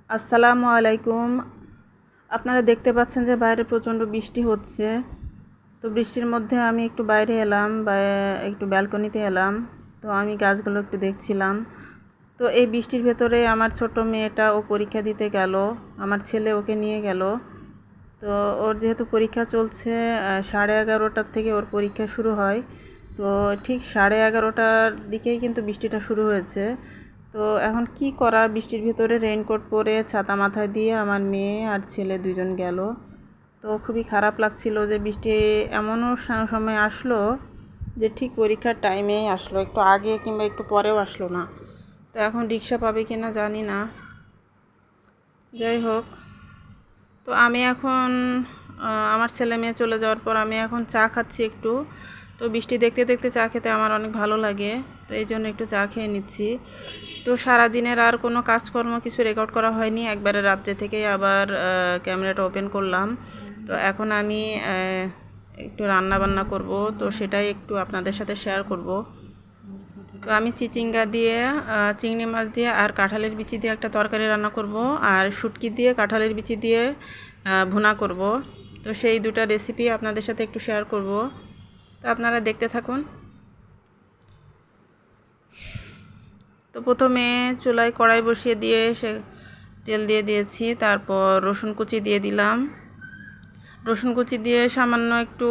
আসসালামু আলাইকুম। আপনারা দেখতে পাচ্ছেন যে বাইরে প্রচণ্ড বৃষ্টি হচ্ছে। তো বৃষ্টির মধ্যে আমি একটু বাইরে এলাম বা একটু ব্যালকনিতে এলাম। তো আমি গাছগুলো একটু দেখছিলাম। তো এই বৃষ্টির ভেতরে আমার ছোট মেয়েটা ও পরীক্ষা দিতে গেল। আমার ছেলে ওকে নিয়ে গেল। তো ওর যেহেতু পরীক্ষা চলছে 11:30টার থেকে ওর পরীক্ষা শুরু হয়। তো ঠিক 11:30টার দিকেই কিন্তু বৃষ্টিটা শুরু হয়েছে। তো এখন কি করা, বৃষ্টির ভিতরে রেইনকোট পরে ছাতা মাথায় দিয়ে আমার মেয়ে আর ছেলে দুজন গেল। তো খুবই খারাপ লাগছিল যে বৃষ্টি এমনও সময় আসলো যে ঠিক পরীক্ষার টাইমেই আসলো, একটু আগে কিংবা একটু পরেও আসলো না। তো এখন রিক্সা পাবে কি না জানি না। যাই হোক, তো আমি এখন আমার ছেলে মেয়ে চলে যাওয়ার পর আমি এখন চা খাচ্ছি একটু। তো বৃষ্টি দেখতে দেখতে চা খেতে আমার অনেক ভালো লাগে, তো এই জন্য একটু চা খেয়ে নিচ্ছি। তো সারাদিনের আর কোনো কাজকর্ম কিছু রেকর্ড করা হয়নি, একবারে রাত্রে থেকেই আবার ক্যামেরাটা ওপেন করলাম। তো এখন আমি একটু রান্না বান্না করব, তো সেটাই একটু আপনাদের সাথে শেয়ার করব। তো আমি চিচিঙ্গা দিয়ে চিংড়ি মাছ দিয়ে আর কাঁঠালের বিচি দিয়ে একটা তরকারি রান্না করব, আর শুটকি দিয়ে কাঁঠালের বিচি দিয়ে ভুনা করব। তো সেই দুটো রেসিপি আপনাদের সাথে একটু শেয়ার করব, তো আপনারা দেখতে থাকুন। তো প্রথমে চুলায় কড়াই বসিয়ে দিয়ে সে তেল দিয়ে দিয়েছি, তারপর রসুন কুচি দিয়ে দিলাম। রসুন কুচি দিয়ে সামান্য একটু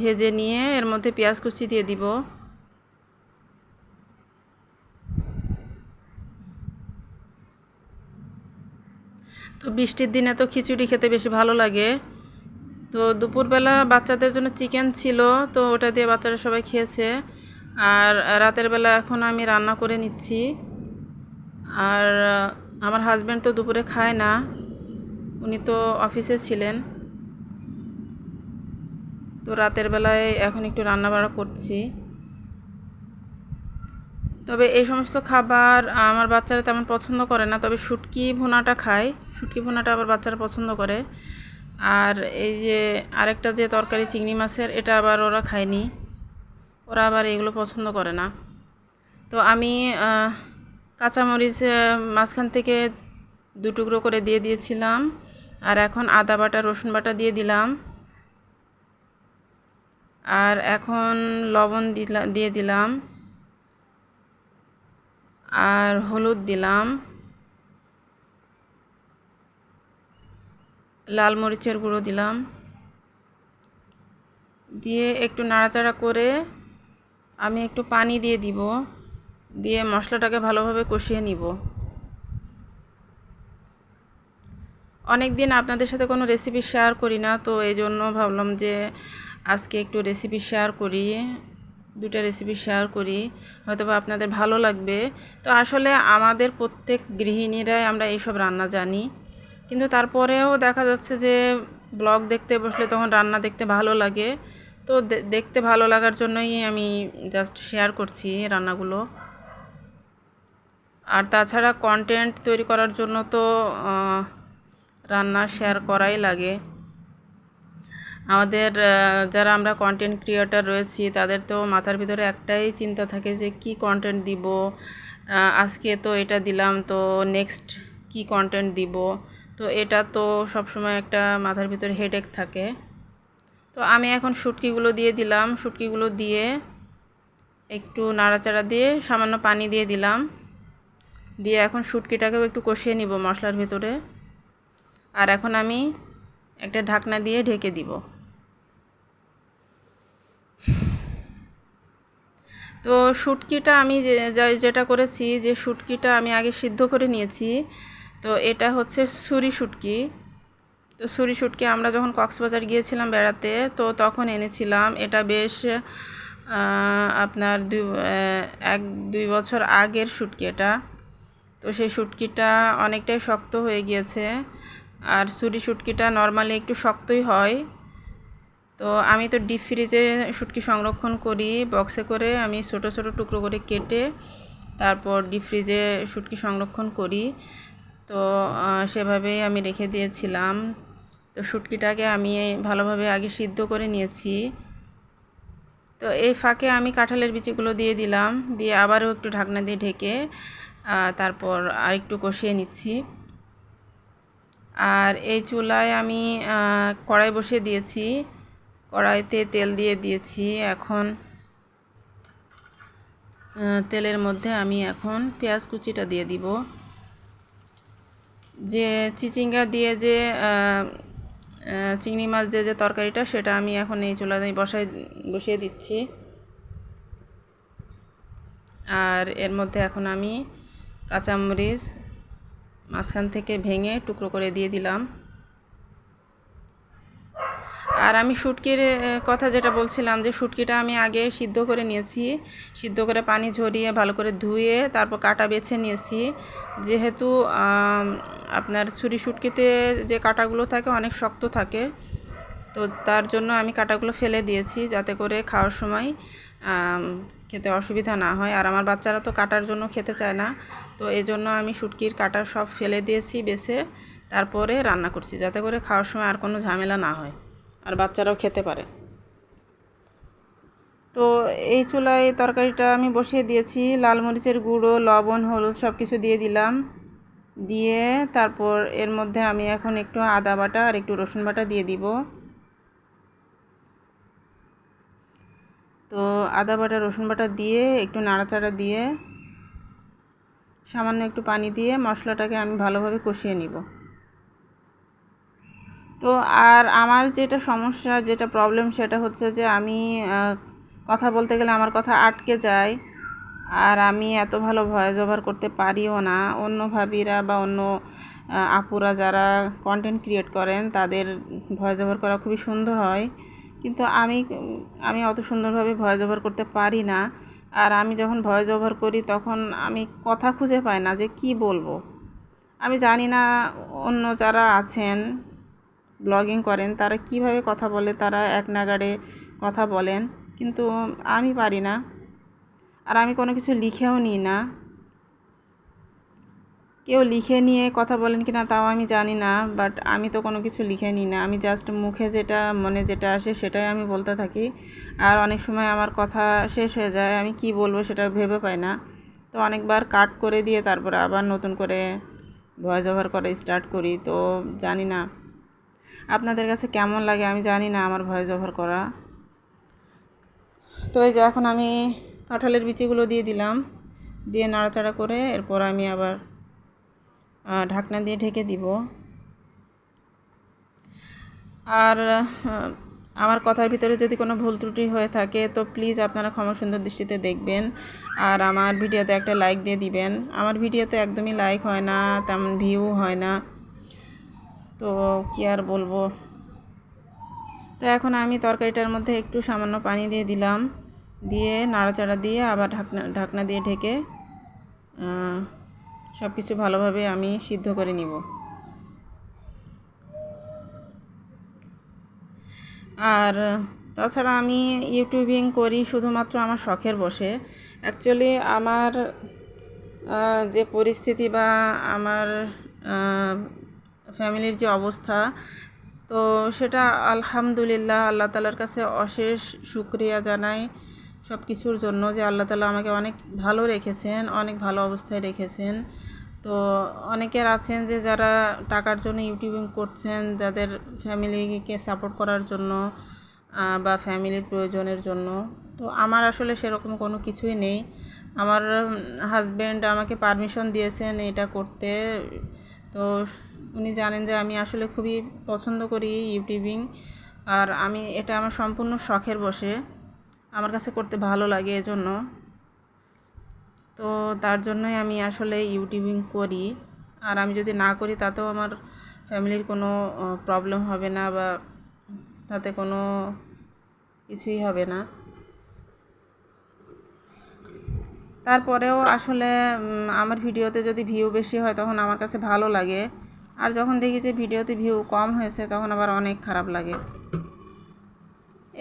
ভেজে নিয়ে এর মধ্যে পেঁয়াজ কুচি দিয়ে দিব। তো বৃষ্টির দিনে তো খিচুড়ি খেতে বেশি ভালো লাগে। তো দুপুরবেলা বাচ্চাদের জন্য চিকেন ছিল, তো ওটা দিয়ে বাচ্চারা সবাই খেয়েছে। আর রাতের বেলা এখন আমি রান্না করে নিচ্ছি। আর আমার হাজব্যান্ড তো দুপুরে খায় না, উনি তো অফিসে ছিলেন। তো রাতের বেলায় এখন একটু রান্না বান্না করছি। তবে এই সমস্ত খাবার আমার বাচ্চারা তেমন পছন্দ করে না, তবে শুটকি ভুনাটা খায়। শুটকি ভুনাটা আবার বাচ্চারা পছন্দ করে। আর এই যে আরেকটা যে তরকারি চিংড়ি মাছের, এটা আবার ওরা খায়নি, ওরা আবার এগুলো পছন্দ করে না। তো আমি কাঁচামরিচ মাঝখান থেকে 2 টুকরো করে দিয়ে দিয়েছিলাম। আর এখন আদা বাটা রসুন বাটা দিয়ে দিলাম। আর এখন লবণ দিয়ে দিলাম, আর হলুদ দিলাম, লাল মরিচের গুঁড়ো দিলাম, দিয়ে একটু নাড়াচাড়া করে আমি একটু পানি দিয়ে দিব, দিয়ে মশলাটাকে ভালোভাবে কষিয়ে নিব। অনেক দিন আপনাদের সাথে কোনো রেসিপি শেয়ার করি না, তো এই জন্য ভাবলাম যে আজকে একটু রেসিপি শেয়ার করি, দুটো রেসিপি শেয়ার করি, হয়তো বা আপনাদের ভালো লাগবে। তো আসলে আমাদের প্রত্যেক গৃহিণীরাই আমরা এইসব রান্না জানি, কিন্তু তারপরেও দেখা যাচ্ছে যে ব্লগ দেখতে বসলে তখন রান্না দেখতে ভালো লাগে। তো দেখতে ভালো লাগার জন্যই আমি জাস্ট শেয়ার করছি রান্নাগুলো। আর তাছাড়া কন্টেন্ট তৈরি করার জন্য তো রান্না শেয়ার করাই লাগে। আমাদের যারা আমরা কন্টেন্ট ক্রিয়েটর রয়েছি, তাদের তো মাথার ভিতরে একটাই চিন্তা থাকে যে কি কন্টেন্ট দিব। আজকে তো এটা দিলাম, তো নেক্সট কি কন্টেন্ট দিব। তো এটা তো সবসময় একটা মাথার ভিতরে হেডেক থাকে। তো আমি এখন শুটকিগুলো দিয়ে দিলাম, শুটকিগুলো দিয়ে একটু নাড়াচাড়া দিয়ে সামান্য পানি দিয়ে দিলাম, দিয়ে এখন শুটকিটাকেও একটু কষিয়ে নিব মশলার ভিতরে। আর এখন আমি একটা ঢাকনা দিয়ে ঢেকে দিব। তো শুটকিটা আমি যেটা করেছি, যে শুটকিটা আমি আগে সিদ্ধ করে নিয়েছি। তো এটা হচ্ছে ছুরি শুটকি। তো ছুরি শুটকি আমরা যখন কক্সবাজার গিয়েছিলাম বেড়াতে, তো তখন এনেছিলাম। এটা বেশ আপনার 1-2 বছর আগের শুটকি এটা। তো সেই শুটকিটা অনেকটাই শক্ত হয়ে গিয়েছে, আর ছুরি শুটকিটা নর্মালি একটু শক্তই হয়। তো আমি তো ডিপ ফ্রিজে শুটকি সংরক্ষণ করি, বক্সে করে আমি ছোট ছোট টুকরো করে কেটে তারপর ডিপ ফ্রিজে শুটকি সংরক্ষণ করি। তো সেভাবেই আমি রেখে দিয়েছিলাম। তো শুটকিটাকে আমি ভালোভাবে আগে সিদ্ধ করে নিয়েছি। তো এই ফাঁকে আমি কাঁঠালের বিচিগুলো দিয়ে দিলাম, দিয়ে আবারও একটু ঢাকনা দিয়ে ঢেকে তারপর আরেকটু কষিয়ে নিচ্ছি। আর এই চুলায় আমি কড়াই বসিয়ে দিয়েছি, কড়াইতে তেল দিয়ে দিয়েছি। এখন তেলের মধ্যে আমি এখন পেঁয়াজ কুচিটা দিয়ে দিব। যে চিচিঙ্গা দিয়ে যে চিংড়ি মাছ দিয়ে যে তরকারিটা, সেটা আমি এখন এই চুলায় বসিয়ে দিচ্ছি। আর এর মধ্যে এখন আমি কাঁচামরিচ মাঝখান থেকে ভেঙে টুকরো করে দিয়ে দিলাম। আর আমি শুটকির কথা যেটা বলছিলাম, যে শুটকিটা আমি আগে সিদ্ধ করে নিয়েছি, সিদ্ধ করে পানি ঝরিয়ে ভালো করে ধুয়ে তারপর কাটা বেছে নিয়েছি। যেহেতু আপনার ছুরি শুটকিতে যে কাটাগুলো থাকে অনেক শক্ত থাকে, তো তার জন্য আমি কাটাগুলো ফেলে দিয়েছি, যাতে করে খাওয়ার সময় খেতে অসুবিধা না হয়। আর আমার বাচ্চারা তো কাটার জন্য খেতে চায় না, তো এই জন্য আমি শুটকির কাটা সব ফেলে দিয়েছি বেছে, তারপরে রান্না করছি, যাতে করে খাওয়ার সময় আর কোনো ঝামেলা না হয় আর বাচ্চারাও খেতে পারে। তো এই চুলায় তরকারিটা আমি বসিয়ে দিয়েছি। লাল মরিচের গুঁড়ো, লবণ, হলুদ সব কিছু দিয়ে দিলাম। দিয়ে তারপর এর মধ্যে আমি এখন একটু আদা বাটা আর একটু রসুন বাটা দিয়ে দিব। তো আদা বাটা রসুন বাটা দিয়ে একটু নাড়াচাড়া দিয়ে সামান্য একটু পানি দিয়ে মশলাটাকে আমি ভালোভাবে কষিয়ে নিব। তো আর আমার যেটা সমস্যা, যেটা প্রবলেম, সেটা হচ্ছে যে আমি কথা বলতে গেলে আমার কথা আটকে যায়। আর আমি এত ভালো ভয়েস ওভার করতে পারিও না। অন্য ভাবিরা বা অন্য আপুরা যারা কন্টেন্ট ক্রিয়েট করেন, তাদের ভয়েস ওভার করা খুবই সুন্দর হয়, কিন্তু আমি অত সুন্দরভাবে ভয়েস ওভার করতে পারি না। আর আমি যখন ভয়েস ওভার করি তখন আমি কথা খুঁজে পাই না যে কি বলবো। আমি জানি না অন্য যারা আছেন ব্লগিং করেন তারা কিভাবে কথা বলে, তারা এক নাগাড়ে কথা বলেন, কিন্তু আমি পারি না। আর আমি কোনো কিছু লিখেও নিই না। কেউ লিখে নিয়ে কথা বলেন কিনা তাও আমি জানি না, বাট আমি তো কোনো কিছু লিখে নিই না। আমি জাস্ট মুখে যেটা মনে যেটা আসে সেটাই আমি বলতে থাকি। আর অনেক সময় আমার কথা শেষ হয়ে যায়, আমি কি বলবো সেটা ভেবে পাই না। তো অনেকবার কাট করে দিয়ে তারপরে আবার নতুন করে ভয়েস ওভার করা স্টার্ট করি। তো জানি না আপনাদের কাছে কেমন লাগে, আমি জানি না আমার ভয়েস ওভার করা। তো এই যে এখন আমি কাঁঠালের বিচিগুলো দিয়ে দিলাম, দিয়ে নাড়াচাড়া করে এরপর আমি আবার ঢাকনা দিয়ে ঢেকে দিব। আর আমার কথার ভিতরে যদি কোনো ভুল ত্রুটি হয়ে থাকে তো প্লিজ আপনারা ক্ষমা সুন্দর দৃষ্টিতে দেখবেন। আর আমার ভিডিওতে একটা লাইক দিয়ে দিবেন। আমার ভিডিওতে একদমই লাইক হয় না, তেমন ভিউ হয় না, তো কি আর বলবো। তো এখন আমি তরকারিটার মধ্যে একটু সামান্য পানি দিয়ে দিলাম, দিয়ে নাড়াচাড়া দিয়ে আবার ঢাকনা দিয়ে ঢেকে সব কিছু ভালোভাবে আমি সিদ্ধ করে নিব। আর তাছাড়া আমি ইউটিউবিং করি শুধুমাত্র আমার শখের বশে। অ্যাকচুয়ালি আমার যে পরিস্থিতি বা আমার ফ্যামিলির যে অবস্থা, তো সেটা আলহামদুলিল্লাহ আল্লাহ তালার কাছে অশেষ শুকরিয়া জানাই সব কিছুর জন্য, যে আল্লাহ তালা আমাকে অনেক ভালো রেখেছেন, অনেক ভালো অবস্থায় রেখেছেন। তো অনেকের আছেন যে যারা টাকার জন্য ইউটিউবিং করছেন, যাদের ফ্যামিলিকে সাপোর্ট করার জন্য বা ফ্যামিলির প্রয়োজনের জন্য। তো আমার আসলে সেরকম কোনো কিছুই নেই। আমার হাজব্যান্ড আমাকে পারমিশন দিয়েছেন এটা করতে। তো উনি জানেন যে আমি আসলে খুবই পছন্দ করি ইউটিউবিং, আর আমি এটা আমার সম্পূর্ণ শখের বশে, আমার কাছে করতে ভালো লাগে এজন্য। তো তার জন্যই আমি আসলে ইউটিউবিং করি। আর আমি যদি না করি তাতেও আমার ফ্যামিলির কোনো প্রবলেম হবে না, বা তাতে কোনো কিছুই হবে না। তারপরেও আসলে আমার ভিডিওতে যদি ভিউ বেশি হয় তখন আমার কাছে ভালো লাগে, আর যখন দেখি যে ভিডিওতে ভিউ কম হয়েছে তখন আবার অনেক খারাপ লাগে।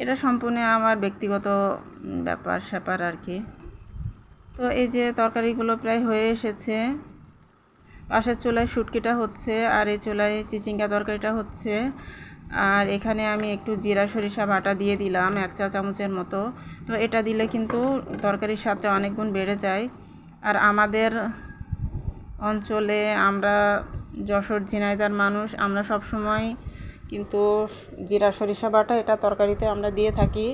এটা সম্পূর্ণ আমার ব্যক্তিগত ব্যাপার স্যাপার আর কি। তো এই যে তরকারিগুলো প্রায় হয়ে এসেছে। পাশের চুলায় শুটকিটা হচ্ছে, আর এই চুলায় চিচিঙ্গা তরকারিটা হচ্ছে। আর এখানে আমি একটু জিরা সরিষা বাটা দিয়ে দিলাম 1 চা চামচের মতো। তো এটা দিলে কিন্তু তরকারির স্বাদটা অনেক গুণ বেড়ে যায়। আর আমাদের অঞ্চলে আমরা যশোর ঝিনাইদার মানুষ, আমরা সব সময় কিন্তু জিরা সরিষা বাটা এটা তরকারিতে আমরা দিয়ে থাকি।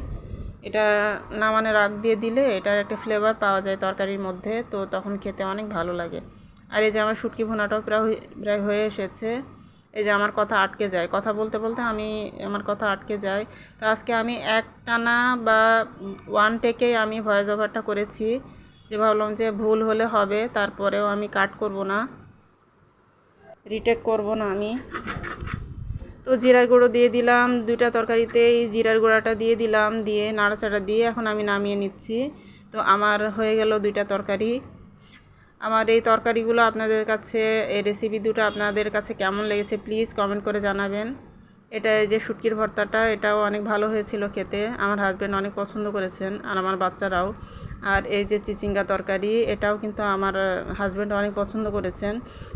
এটা নামানোর আগ দিয়ে দিলে এটার একটা ফ্লেভার পাওয়া যায় তরকারির মধ্যে, তো তখন খেতে অনেক ভালো লাগে। আর এই যে আমার শুটকি ভুনাটাও প্রায় হয়ে এসেছে। এই যে আমার কথা আটকে যায়, কথা বলতে বলতে আমার কথা আটকে যায়। তো আজকে আমি একটানা বা ওয়ান টেকেই আমি ভয়েস ওভারটা করেছি, যে ভাবলাম যে ভুল হলে হবে, তারপরেও আমি কাট করব না, রিটেক করব না আমি। তো জিরার গুঁড়ো দিয়ে দিলাম, দুইটা তরকারিতেই জিরার গুঁড়াটা দিয়ে দিলাম, দিয়ে নাড়াচাড়া দিয়ে এখন আমি নামিয়ে নিচ্ছি। তো আমার হয়ে গেল দুইটা তরকারি। আমার এই তরকারিগুলো আপনাদের কাছে, এই রেসিপি দুটো আপনাদের কাছে কেমন লেগেছে প্লিজ কমেন্ট করে জানাবেন। এটা এই যে শুটকির ভর্তাটা, এটাও অনেক ভালো হয়েছিল খেতে, আমার হাজব্যান্ড অনেক পছন্দ করেছেন আর আমার বাচ্চারাও। আর এই যে চিচিঙ্গা তরকারি, এটাও কিন্তু আমার হাজব্যান্ড অনেক পছন্দ করেছেন।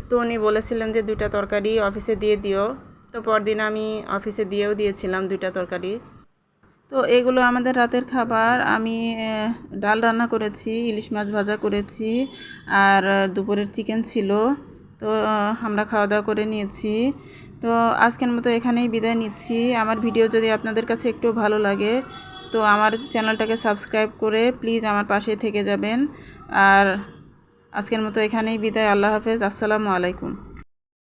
তো উনি বলেছিলেন যে দুইটা তরকারি অফিসে দিয়ে দিও, তো পরদিন আমি অফিসে দিয়েও দিয়েছিলাম দুইটা তরকারি। তো এগুলো আমাদের রাতের খাবার। আমি ডাল রান্না করেছি, ইলিশ মাছ ভাজা করেছি, আর দুপুরের চিকেন ছিল। তো আমরা খাওয়া দাওয়া করে নিয়েছি। তো আজকের মতো এখানেই বিদায় নিচ্ছি। আমার ভিডিও যদি আপনাদের কাছে একটু ভালো লাগে তো আমার চ্যানেলটাকে সাবস্ক্রাইব করে প্লিজ আমার পাশে থেকে যাবেন। আর আজকের মতো এখানেই বিদায়। আল্লাহ হাফেজ, আসসালামু আলাইকুম।